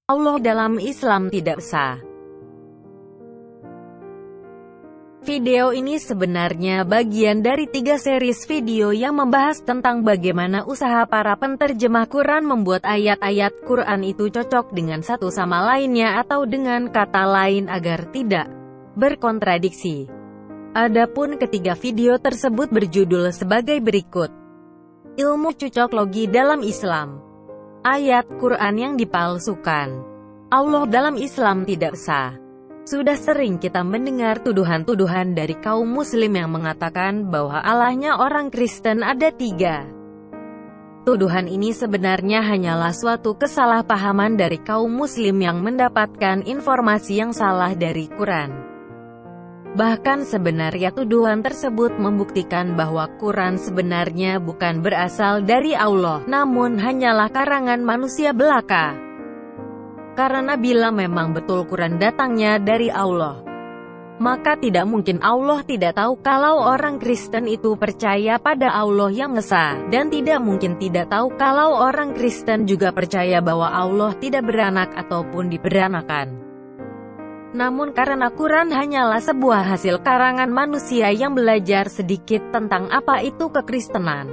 Allah dalam Islam tidak sah. Video ini sebenarnya bagian dari 3 series video yang membahas tentang bagaimana usaha para penterjemah Quran membuat ayat-ayat Quran itu cocok dengan satu sama lainnya atau dengan kata lain agar tidak berkontradiksi. Adapun ketiga video tersebut berjudul sebagai berikut. Ilmu cocoklogi dalam Islam. Ayat Quran yang dipalsukan. Allah dalam Islam tidak sah. Sudah sering kita mendengar tuduhan-tuduhan dari kaum muslim yang mengatakan bahwa Allahnya orang Kristen ada 3. Tuduhan ini sebenarnya hanyalah suatu kesalahpahaman dari kaum muslim yang mendapatkan informasi yang salah dari Quran. Bahkan sebenarnya tuduhan tersebut membuktikan bahwa Quran sebenarnya bukan berasal dari Allah, namun hanyalah karangan manusia belaka. Karena bila memang betul Quran datangnya dari Allah, maka tidak mungkin Allah tidak tahu kalau orang Kristen itu percaya pada Allah yang Esa, dan tidak mungkin tidak tahu kalau orang Kristen juga percaya bahwa Allah tidak beranak ataupun diberanakan. Namun karena Quran hanyalah sebuah hasil karangan manusia yang belajar sedikit tentang apa itu kekristenan,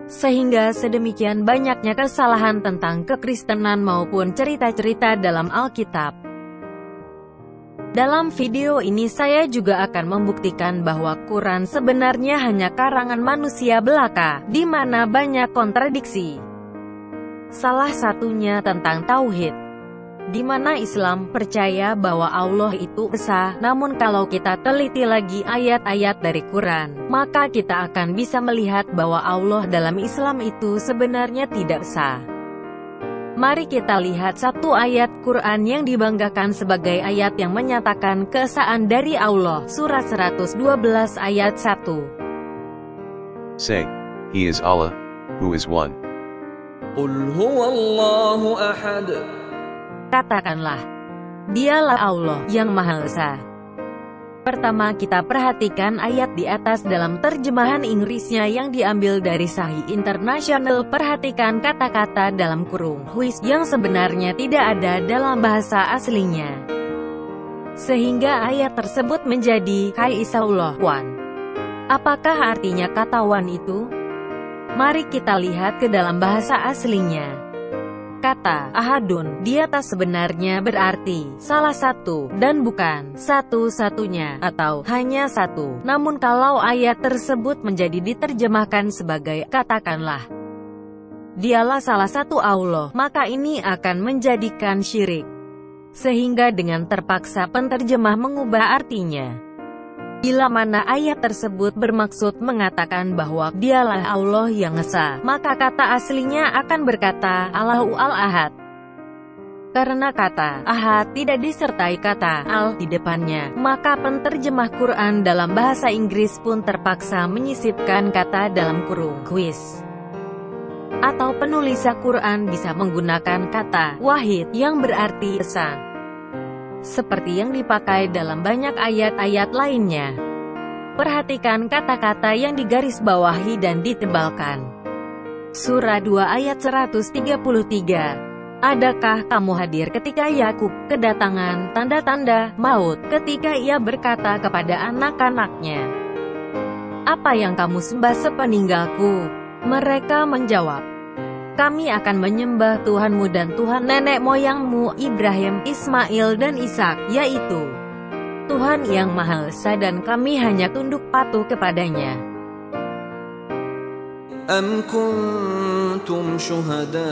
sehingga sedemikian banyaknya kesalahan tentang kekristenan maupun cerita-cerita dalam Alkitab. Dalam video ini saya juga akan membuktikan bahwa Quran sebenarnya hanya karangan manusia belaka, di mana banyak kontradiksi. Salah satunya tentang tauhid, di mana Islam percaya bahwa Allah itu esa, namun kalau kita teliti lagi ayat-ayat dari Quran, maka kita akan bisa melihat bahwa Allah dalam Islam itu sebenarnya tidak esa. Mari kita lihat satu ayat Quran yang dibanggakan sebagai ayat yang menyatakan keesaan dari Allah, surat 112 ayat 1. Say, He is Allah, who is one. Qul huwallahu ahad. Katakanlah, Dialah Allah yang Maha Esa. Pertama kita perhatikan ayat di atas dalam terjemahan Inggrisnya yang diambil dari Sahih International. Perhatikan kata-kata dalam kurung which yang sebenarnya tidak ada dalam bahasa aslinya, sehingga ayat tersebut menjadi Hai Isaullah One. Apakah artinya kata one itu? Mari kita lihat ke dalam bahasa aslinya. Kata ahadun di atas sebenarnya berarti salah satu, dan bukan satu-satunya, atau hanya satu. Namun kalau ayat tersebut menjadi diterjemahkan sebagai katakanlah Dialah salah satu Allah, maka ini akan menjadikan syirik. Sehingga dengan terpaksa penterjemah mengubah artinya. Bila mana ayat tersebut bermaksud mengatakan bahwa Dialah Allah yang Esa, maka kata aslinya akan berkata Allahu al-Ahad. Karena kata Ahad tidak disertai kata al di depannya, maka penterjemah Quran dalam bahasa Inggris pun terpaksa menyisipkan kata dalam kurung quiz. Atau penulis Quran bisa menggunakan kata wahid yang berarti Esa, seperti yang dipakai dalam banyak ayat-ayat lainnya. Perhatikan kata-kata yang digarisbawahi dan ditebalkan. Surah 2 ayat 133. Adakah kamu hadir ketika Yakub kedatangan tanda-tanda maut, ketika ia berkata kepada anak-anaknya, apa yang kamu sembah sepeninggalku? Mereka menjawab, kami akan menyembah Tuhanmu dan Tuhan nenek moyangmu Ibrahim, Ismail dan Ishak, yaitu Tuhan yang Maha Esa, dan kami hanya tunduk patuh kepadanya. Am kuntum syuhada'a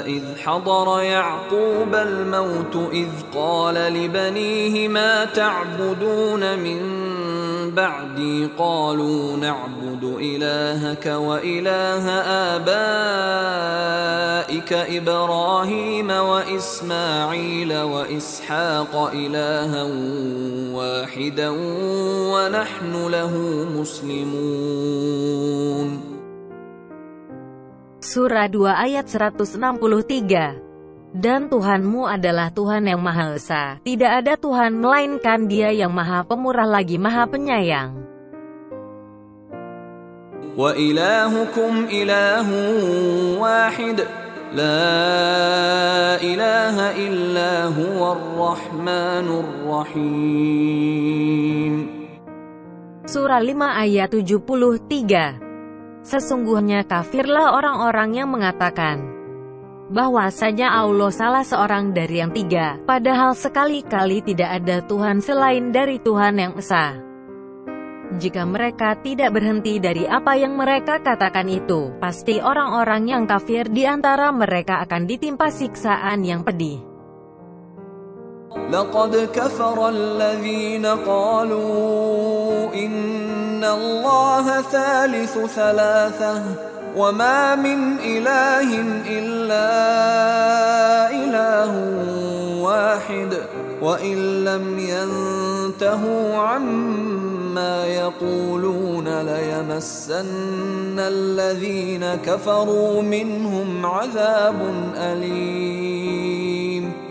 idh hadara Ya'qub al-maut idh qala li banihi ma ta'buduna min ba'di qalu na'budu ilahaka wa ilaha abaika Ibrahim wa Ismail wa Ishaq ilahan wahidan wa nahnu lahu muslimun. Surah 2 ayat 163. Dan Tuhanmu adalah Tuhan yang Maha Esa, tidak ada Tuhan melainkan Dia yang Maha Pemurah lagi Maha Penyayang. Wa ilahukum ilahun wahid La ilaha illa huwar rahmanur rahim. Surah 5 ayat 73. Sesungguhnya kafirlah orang-orang yang mengatakan bahwasanya Allah salah seorang dari yang tiga, padahal sekali-kali tidak ada Tuhan selain dari Tuhan yang Esa. Jika mereka tidak berhenti dari apa yang mereka katakan itu, pasti orang-orang yang kafir di antara mereka akan ditimpa siksaan yang pedih. لقد كفر الذين قالوا إن الله ثالث ثلاثة وما من إله إلا إله واحد وإن لم ينتهوا عما يقولون ليمسن الذين كفروا منهم عذاب أليم.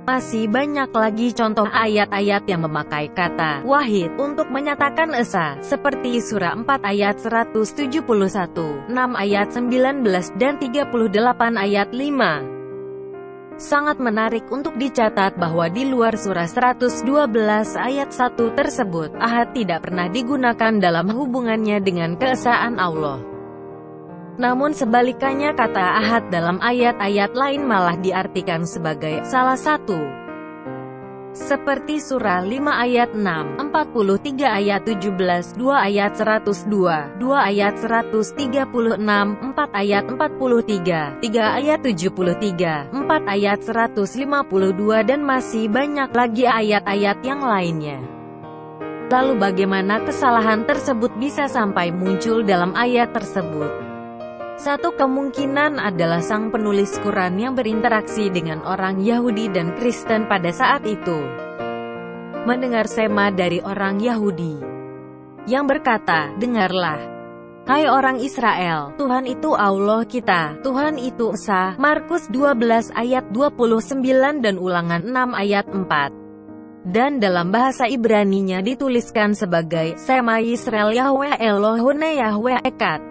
Masih banyak lagi contoh ayat-ayat yang memakai kata wahid untuk menyatakan esa, seperti surah 4 ayat 171, 6 ayat 19, dan 38 ayat 5. Sangat menarik untuk dicatat bahwa di luar surah 112 ayat 1 tersebut, ahad tidak pernah digunakan dalam hubungannya dengan keesaan Allah. Namun sebalikannya kata ahad dalam ayat-ayat lain malah diartikan sebagai salah satu. Seperti surah 5 ayat 6, 43 ayat 17, 2 ayat 102, 2 ayat 136, 4 ayat 43, 3 ayat 73, 4 ayat 152 dan masih banyak lagi ayat-ayat yang lainnya. Lalu bagaimana kesalahan tersebut bisa sampai muncul dalam ayat tersebut? Satu kemungkinan adalah sang penulis Quran yang berinteraksi dengan orang Yahudi dan Kristen pada saat itu mendengar sema dari orang Yahudi yang berkata, "Dengarlah, hai orang Israel, Tuhan itu Allah kita, Tuhan itu Esa." Markus 12 ayat 29 dan Ulangan 6 ayat 4. Dan dalam bahasa Ibraninya dituliskan sebagai Sema Yisrael Yahweh Elohune Yahweh Echad.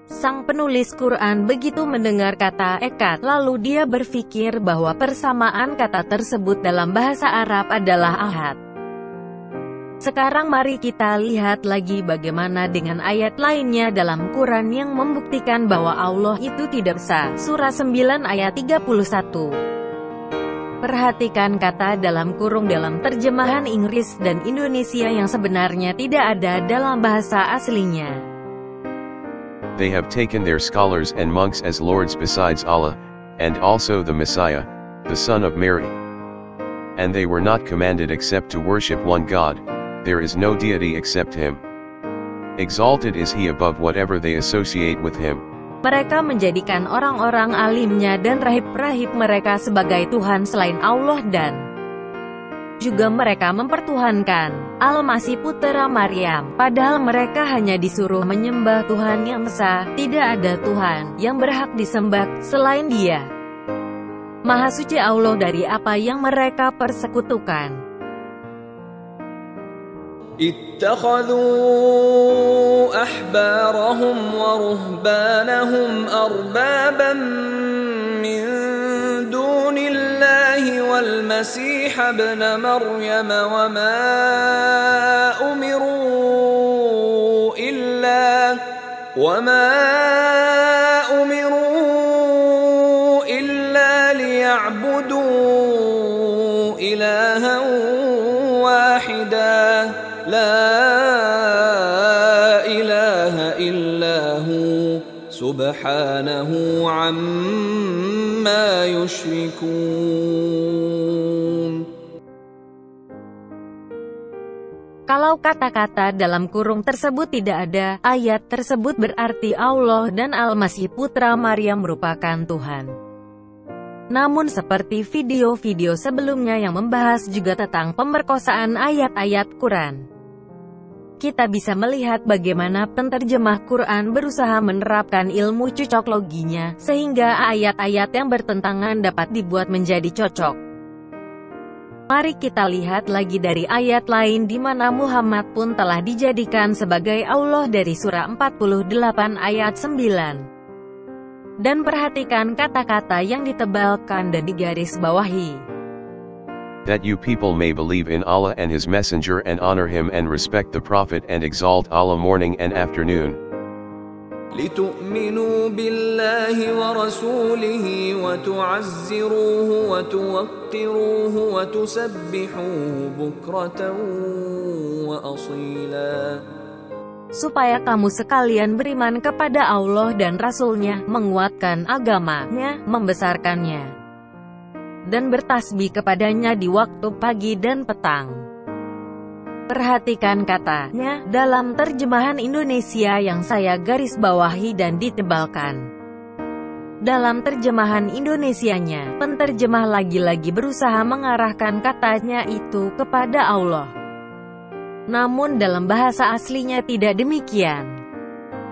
Sang penulis Quran begitu mendengar kata Echad, lalu dia berpikir bahwa persamaan kata tersebut dalam bahasa Arab adalah ahad. Sekarang mari kita lihat lagi bagaimana dengan ayat lainnya dalam Quran yang membuktikan bahwa Allah itu tidak esa. Surah 9 ayat 31. Perhatikan kata dalam kurung dalam terjemahan Inggris dan Indonesia yang sebenarnya tidak ada dalam bahasa aslinya. They have taken their scholars and monks as lords besides Allah, and also the Messiah, the Son of Mary. And they were not commanded except to worship one God, there is no deity except Him. Exalted is He above whatever they associate with Him. Mereka menjadikan orang-orang alimnya dan rahib-rahib mereka sebagai Tuhan selain Allah dan juga mereka mempertuhankan Al-Masih Putera Maryam, padahal mereka hanya disuruh menyembah Tuhan yang Esa. Tidak ada Tuhan yang berhak disembah selain Dia. Maha suci Allah dari apa yang mereka persekutukan. Ittakhadhu ahbarahum wa ruhbanahum arbaban min dunillahi wal masih ibn Maryam wa ma umiru illa liya'budu ilahan wahida la ilaha illahu subhanahu amma yushrikun. Kalau kata-kata dalam kurung tersebut tidak ada, ayat tersebut berarti Allah dan Al-Masih Putra Maryam merupakan Tuhan. Namun seperti video-video sebelumnya yang membahas juga tentang pemerkosaan ayat-ayat Quran, kita bisa melihat bagaimana penterjemah Quran berusaha menerapkan ilmu cocokloginya, sehingga ayat-ayat yang bertentangan dapat dibuat menjadi cocok. Mari kita lihat lagi dari ayat lain di mana Muhammad pun telah dijadikan sebagai Allah dari surah 48 ayat 9. Dan perhatikan kata-kata yang ditebalkan dan digaris bawahi. That you people may believe in Allah and His Messenger and honor Him and respect the Prophet and exalt Allah morning and afternoon. لتؤمنوا بالله ورسوله وتعزروه وتوقروه وتسبحوه بكرة وأصيلا. Supaya kamu sekalian beriman kepada Allah dan Rasul-Nya, menguatkan agamanya, membesarkannya, dan bertasbih kepadanya di waktu pagi dan petang. Perhatikan katanya dalam terjemahan Indonesia yang saya garis bawahi dan ditebalkan. Dalam terjemahan Indonesianya, penterjemah lagi-lagi berusaha mengarahkan katanya itu kepada Allah. Namun dalam bahasa aslinya tidak demikian.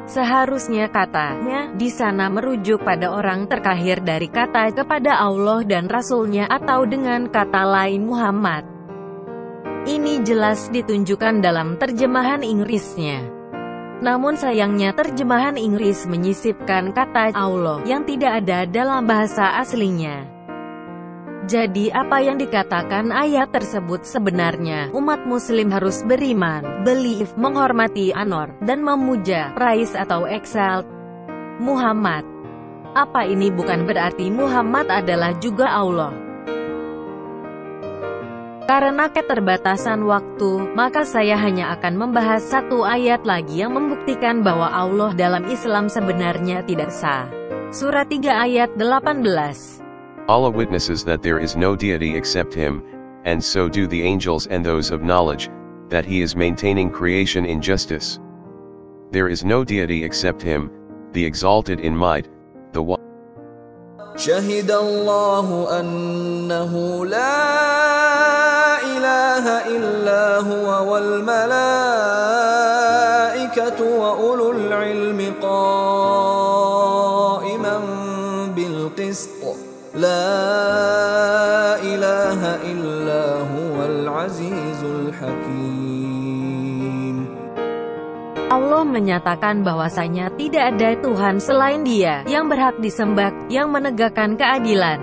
Seharusnya katanya di sana merujuk pada orang terkahir dari kata kepada Allah dan Rasul-Nya atau dengan kata lain Muhammad. Ini jelas ditunjukkan dalam terjemahan Inggrisnya. Namun sayangnya terjemahan Inggris menyisipkan kata Allah yang tidak ada dalam bahasa aslinya. Jadi apa yang dikatakan ayat tersebut sebenarnya, umat muslim harus beriman, believe, menghormati, honor, dan memuja, praise atau exalt Muhammad. Apa ini bukan berarti Muhammad adalah juga Allah? Karena keterbatasan waktu, maka saya hanya akan membahas satu ayat lagi yang membuktikan bahwa Allah dalam Islam sebenarnya tidak sah. Surah 3 ayat 18. Allah witnesses that there is no deity except Him, and so do the angels and those of knowledge, that He is maintaining creation in justice. There is no deity except Him, the exalted in might, the one. شهد الله أنه لا إله إلا هو والملائكة وأولو العلم قائما بالقسط لا إله إلا هو العزيز الحكيم. Allah menyatakan bahwasanya tidak ada Tuhan selain Dia yang berhak disembah, yang menegakkan keadilan.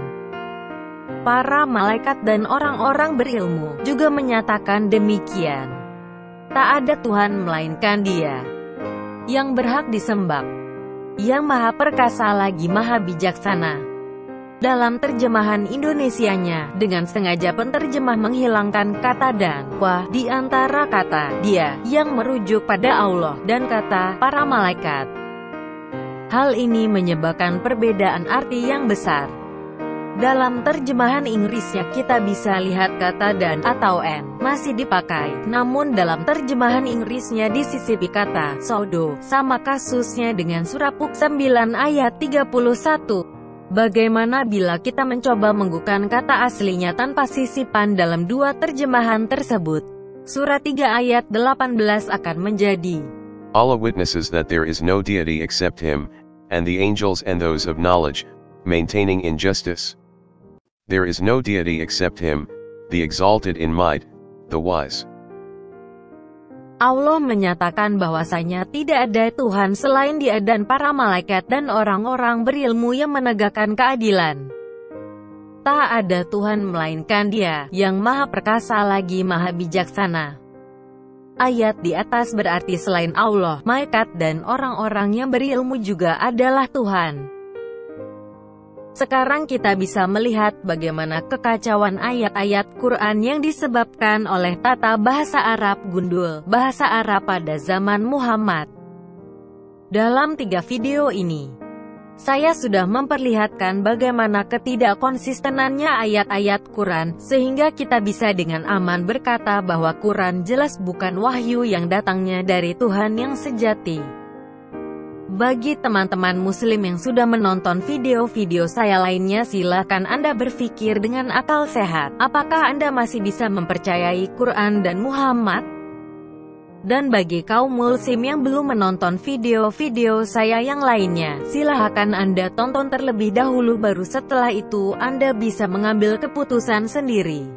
Para malaikat dan orang-orang berilmu juga menyatakan demikian. Tak ada Tuhan melainkan Dia yang berhak disembah, yang maha perkasa lagi maha bijaksana. Dalam terjemahan Indonesianya, dengan sengaja penterjemah menghilangkan kata dan wah di antara kata dia yang merujuk pada Allah dan kata para malaikat. Hal ini menyebabkan perbedaan arti yang besar. Dalam terjemahan Inggrisnya kita bisa lihat kata dan atau and masih dipakai, namun dalam terjemahan Inggrisnya disisipi kata sodo, sama kasusnya dengan surah 9 ayat 31. Bagaimana bila kita mencoba menggunakan kata aslinya tanpa sisipan dalam dua terjemahan tersebut? Surah 3 ayat 18 akan menjadi Allah witnesses that there is no deity except Him, and the angels and those of knowledge, maintaining in justice. There is no deity except Him, the exalted in might, the wise. Allah menyatakan bahwasanya tidak ada Tuhan selain Dia dan para malaikat dan orang-orang berilmu yang menegakkan keadilan. Tak ada Tuhan melainkan Dia, yang maha perkasa lagi maha bijaksana. Ayat di atas berarti selain Allah, malaikat dan orang-orang yang berilmu juga adalah Tuhan. Sekarang kita bisa melihat bagaimana kekacauan ayat-ayat Quran yang disebabkan oleh tata bahasa Arab gundul, bahasa Arab pada zaman Muhammad. Dalam 3 video ini, saya sudah memperlihatkan bagaimana ketidakkonsistenannya ayat-ayat Quran, sehingga kita bisa dengan aman berkata bahwa Quran jelas bukan wahyu yang datangnya dari Tuhan yang sejati. Bagi teman-teman muslim yang sudah menonton video-video saya lainnya, silakan Anda berpikir dengan akal sehat, apakah Anda masih bisa mempercayai Quran dan Muhammad? Dan bagi kaum muslim yang belum menonton video-video saya yang lainnya, silakan Anda tonton terlebih dahulu, baru setelah itu Anda bisa mengambil keputusan sendiri.